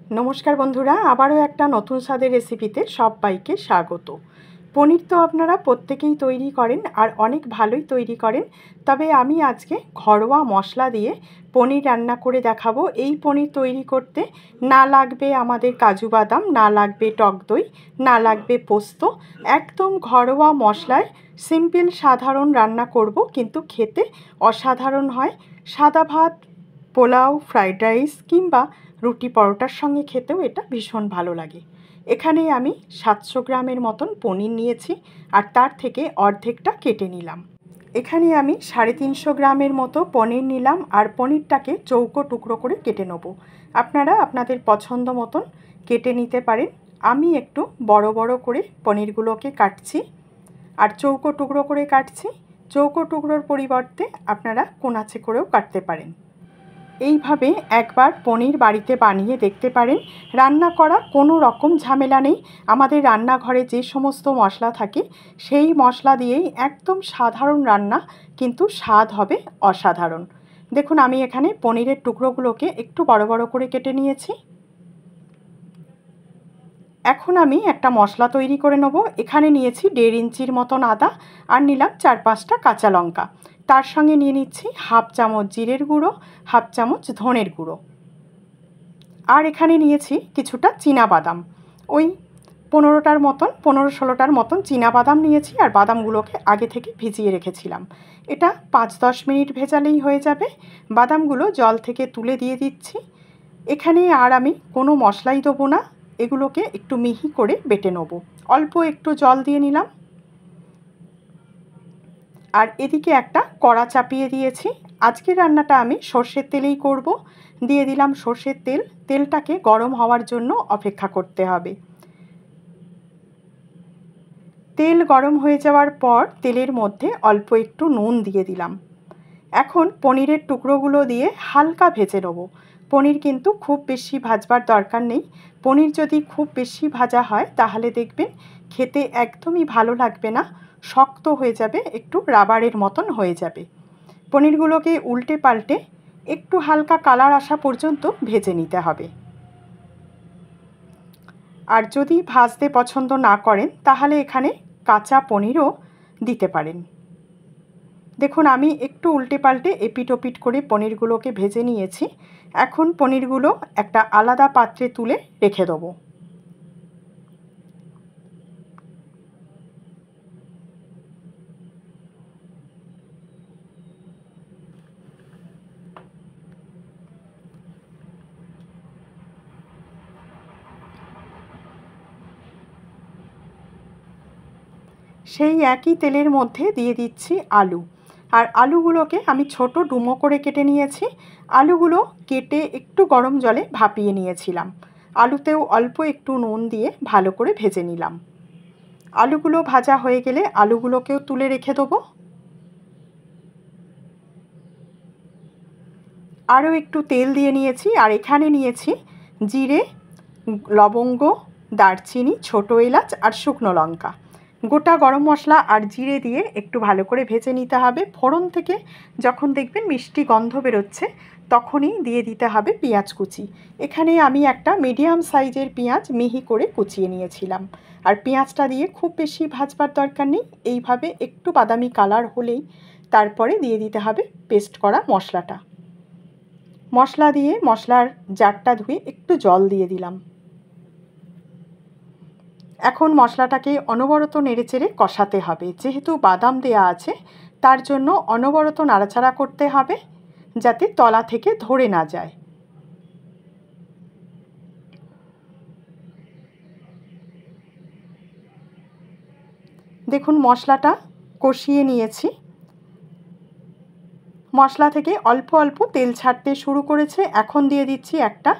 নমস্কার বন্ধুরা, আবারও একটা নতুন স্বাদের রেসিপিতে সবাইকে স্বাগত। পনির তো আপনারা প্রত্যেকেই তৈরি করেন আর অনেক ভালোই তৈরি করেন, তবে আমি আজকে ঘরোয়া মশলা দিয়ে পনির রান্না করে দেখাবো। এই পনির তৈরি করতে না লাগবে আমাদের কাজু বাদাম, না লাগবে টক দই, না লাগবে পোস্ত। একদম ঘরোয়া মশলায় সিম্পল সাধারণ রান্না করব, কিন্তু খেতে অসাধারণ হয়। সাদা ভাত, পোলাও, ফ্রাইড রাইস কিংবা রুটি পরোটার সঙ্গে খেতেও এটা ভীষণ ভালো লাগে। এখানে আমি 700 গ্রামের মতন পনির নিয়েছি আর তার থেকে অর্ধেকটা কেটে নিলাম। এখানে আমি 350 গ্রামের মতো পনির নিলাম আর পনিরটাকে চৌকো টুকরো করে কেটে নেব। আপনারা আপনাদের পছন্দ মতন কেটে নিতে পারেন। আমি একটু বড় বড় করে পনিরগুলোকে কাটছি আর চৌকো টুকরো করে কাটছি। চৌকো টুকরোর পরিবর্তে আপনারা কোনাচে করেও কাটতে পারেন। এইভাবে একবার পনির বাড়িতে বানিয়ে দেখতে পারেন। রান্না করা কোনো রকম ঝামেলা নেই। আমাদের রান্নাঘরে যে সমস্ত মশলা থাকে সেই মশলা দিয়েই একদম সাধারণ রান্না, কিন্তু স্বাদ হবে অসাধারণ। দেখুন, আমি এখানে পনিরের টুকরোগুলোকে একটু বড় বড় করে কেটে নিয়েছি। এখন আমি একটা মশলা তৈরি করে নেব। এখানে নিয়েছি 1.5 ইঞ্চির মতন আদা আর নিলাম 4-5টা কাঁচা লঙ্কা। তার সঙ্গে নিয়ে নিচ্ছি হাফ চামচ জিরের গুঁড়ো, হাফ চামচ ধনের গুঁড়ো। আর এখানে নিয়েছি কিছুটা চীনাবাদাম, ওই 15-16টার মতন চীনাবাদাম নিয়েছি আর বাদামগুলোকে আগে থেকে ভিজিয়ে রেখেছিলাম। এটা 5-10 মিনিট ভেজালেই হয়ে যাবে। বাদামগুলো জল থেকে তুলে দিয়ে দিচ্ছি। এখানে আর আমি কোনো মশলাই দেবো না, এগুলোকে একটু মিহি করে বেটে নেব। অল্প একটু জল দিয়ে নিলাম আর এদিকে একটা কড়া চাপিয়ে দিয়েছি। আজকের রান্নাটা আমি সর্ষের তেলেই করব। দিয়ে দিলাম সর্ষের তেল। তেলটাকে গরম হওয়ার জন্য অপেক্ষা করতে হবে। তেল গরম হয়ে যাওয়ার পর তেলের মধ্যে অল্প একটু নুন দিয়ে দিলাম। এখন পনিরের টুকরোগুলো দিয়ে হালকা ভেজে নেব। পনির কিন্তু খুব বেশি ভাজবার দরকার নেই। পনির যদি খুব বেশি ভাজা হয় তাহলে দেখবেন খেতে একদমই ভালো লাগবে না, শক্ত হয়ে যাবে, একটু রাবারের মতন হয়ে যাবে। পনিরগুলোকে উল্টে পাল্টে একটু হালকা কালার আসা পর্যন্ত ভেজে নিতে হবে। আর যদি ভাজতে পছন্দ না করেন তাহলে এখানে কাঁচা পনিরও দিতে পারেন। দেখুন, আমি একটু উল্টে পাল্টে এপিট ওপিট করে পনিরগুলোকে ভেজে নিয়েছি। এখন পনিরগুলো একটা আলাদা পাত্রে তুলে রেখে দেবো। সেই একই তেলের মধ্যে দিয়ে দিচ্ছি আলু। আর আলুগুলোকে আমি ছোট ডুমো করে কেটে নিয়েছি। আলুগুলো কেটে একটু গরম জলে ভাপিয়ে নিয়েছিলাম। আলুতেও অল্প একটু নুন দিয়ে ভালো করে ভেজে নিলাম। আলুগুলো ভাজা হয়ে গেলে আলুগুলোকেও তুলে রেখে দেবো। আরও একটু তেল দিয়ে নিয়েছি আর এখানে নিয়েছি জিরে, লবঙ্গ, দারচিনি, ছোটো এলাচ আর শুকনো লঙ্কা। গোটা গরম মশলা আর জিরে দিয়ে একটু ভালো করে ভেজে নিতে হবে। ফোড়ন থেকে যখন দেখবেন মিষ্টি গন্ধ বেরোচ্ছে তখনই দিয়ে দিতে হবে পেঁয়াজ কুচি। এখানে আমি একটা মিডিয়াম সাইজের পেঁয়াজ মিহি করে কুচিয়ে নিয়েছিলাম। আর পেঁয়াজটা দিয়ে খুব বেশি ভাজবার দরকার নেই, এইভাবে একটু বাদামি কালার হলেই তারপরে দিয়ে দিতে হবে পেস্ট করা মশলাটা। মশলা দিয়ে মশলার জারটা ধুয়ে একটু জল দিয়ে দিলাম। এখন মশলাটাকে অনবরত নেড়েচেড়ে কষাতে হবে। যেহেতু বাদাম দেয়া আছে তার জন্য অনবরত নাড়াচাড়া করতে হবে যাতে তলা থেকে ধরে না যায়। দেখুন, মশলাটা কষিয়ে নিয়েছি। মশলা থেকে অল্প অল্প তেল ছাড়তে শুরু করেছে। এখন দিয়ে দিচ্ছি একটা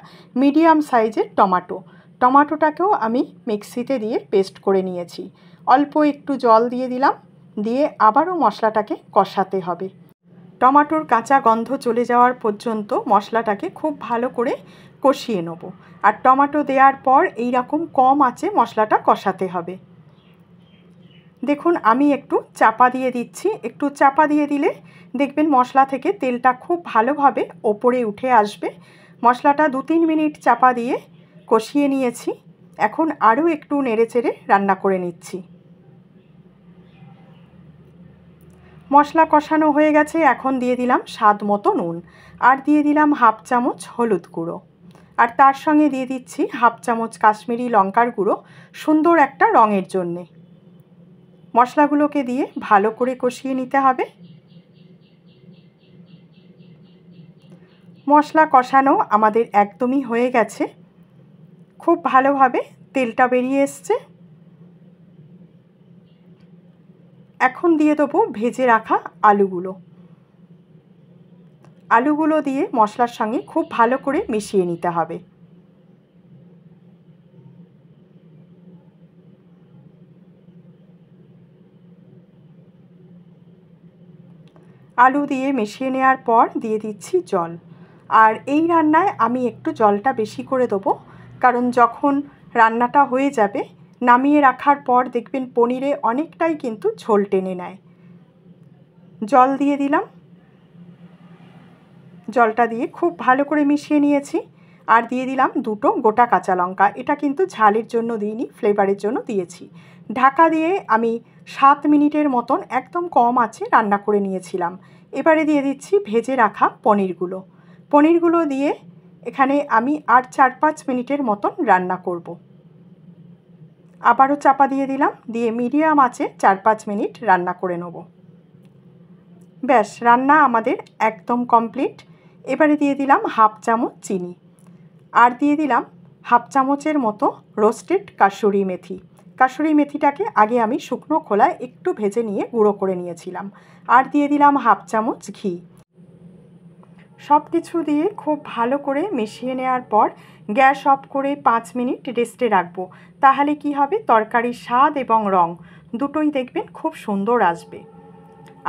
মিডিয়াম সাইজের টমেটো। টমেটোটাকেও আমি মিক্সিতে দিয়ে পেস্ট করে নিয়েছি। অল্প একটু জল দিয়ে দিলাম, দিয়ে আবারও মশলাটাকে কষাতে হবে। টমেটোর কাঁচা গন্ধ চলে যাওয়ার পর্যন্ত মশলাটাকে খুব ভালো করে কষিয়ে নেব। আর টমেটো দেওয়ার পর এই রকম কম আঁচে মশলাটা কষাতে হবে। দেখুন, আমি একটু চাপা দিয়ে দিচ্ছি। একটু চাপা দিয়ে দিলে দেখবেন মশলা থেকে তেলটা খুব ভালোভাবে ওপরে উঠে আসবে। মশলাটা 2-3 মিনিট চাপা দিয়ে কষিয়ে নিয়েছি। এখন আরও একটু নেড়েচেড়ে রান্না করে নিচ্ছি। মশলা কষানো হয়ে গেছে, এখন দিয়ে দিলাম স্বাদ মতো নুন, আর দিয়ে দিলাম হাফ চামচ হলুদ গুঁড়ো, আর তার সঙ্গে দিয়ে দিচ্ছি হাফ চামচ কাশ্মীরি লঙ্কার গুঁড়ো, সুন্দর একটা রঙের জন্যে। মশলাগুলোকে দিয়ে ভালো করে কষিয়ে নিতে হবে। মশলা কষানো আমাদের একদমই হয়ে গেছে, খুব ভালোভাবে তেলটা বেরিয়ে এসছে। এখন দিয়ে দেবো ভেজে রাখা আলুগুলো। আলুগুলো দিয়ে মশলার সঙ্গে খুব ভালো করে মিশিয়ে নিতে হবে। আলু দিয়ে মিশিয়ে নেওয়ার পর দিয়ে দিচ্ছি জল, আর এই রান্নায় আমি একটু জলটা বেশি করে দেবো, কারণ যখন রান্নাটা হয়ে যাবে নামিয়ে রাখার পর দেখবেন পনিরে অনেকটাই কিন্তু ঝোল টেনে নেয়। জল দিয়ে দিলাম, জলটা দিয়ে খুব ভালো করে মিশিয়ে নিয়েছি, আর দিয়ে দিলাম দুটো গোটা কাঁচা লঙ্কা। এটা কিন্তু ঝালের জন্য দিইনি, ফ্লেভারের জন্য দিয়েছি। ঢাকা দিয়ে আমি 7 মিনিটের মতন একদম কম আঁচে রান্না করে নিয়েছিলাম। এবারে দিয়ে দিচ্ছি ভেজে রাখা পনিরগুলো। পনিরগুলো দিয়ে এখানে আমি আর 4-5 মিনিটের মতন রান্না করব। আবারও চাপা দিয়ে দিলাম, দিয়ে মিডিয়াম আঁচে 4-5 মিনিট রান্না করে নেব। ব্যাস, রান্না আমাদের একদম কমপ্লিট। এবারে দিয়ে দিলাম হাফ চামচ চিনি, আর দিয়ে দিলাম হাফ চামচের মতো রোস্টেড কাসুরি মেথি। কাসুরি মেথিটাকে আগে আমি শুকনো খোলায় একটু ভেজে নিয়ে গুঁড়ো করে নিয়েছিলাম। আর দিয়ে দিলাম হাফ চামচ ঘি। সব কিছু দিয়ে খুব ভালো করে মিশিয়ে নেওয়ার পর গ্যাস অফ করে 5 মিনিট রেস্টে রাখবো। তাহলে কি হবে, তরকারির স্বাদ এবং রং দুটোই দেখবেন খুব সুন্দর আসবে।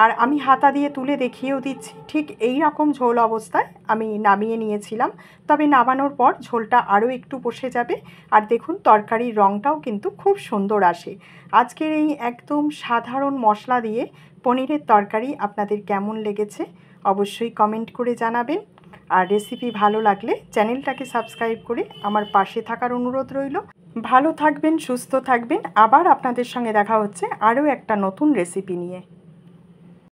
আর আমি হাতা দিয়ে তুলে দেখিয়েও দিচ্ছি, ঠিক এই রকম ঝোল অবস্থায় আমি নামিয়ে নিয়েছিলাম। তবে নামানোর পর ঝোলটা আরও একটু বসে যাবে, আর দেখুন তরকারির রঙটাও কিন্তু খুব সুন্দর আসে। আজকের এই একদম সাধারণ মশলা দিয়ে পনিরের তরকারি আপনাদের কেমন লেগেছে অবশ্যই কমেন্ট করে জানাবেন। আর রেসিপি ভালো লাগলে চ্যানেলটাকে সাবস্ক্রাইব করে আমার পাশে থাকার অনুরোধ রইল। ভালো থাকবেন, সুস্থ থাকবেন। আবার আপনাদের সঙ্গে দেখা হচ্ছে আরও একটা নতুন রেসিপি নিয়ে।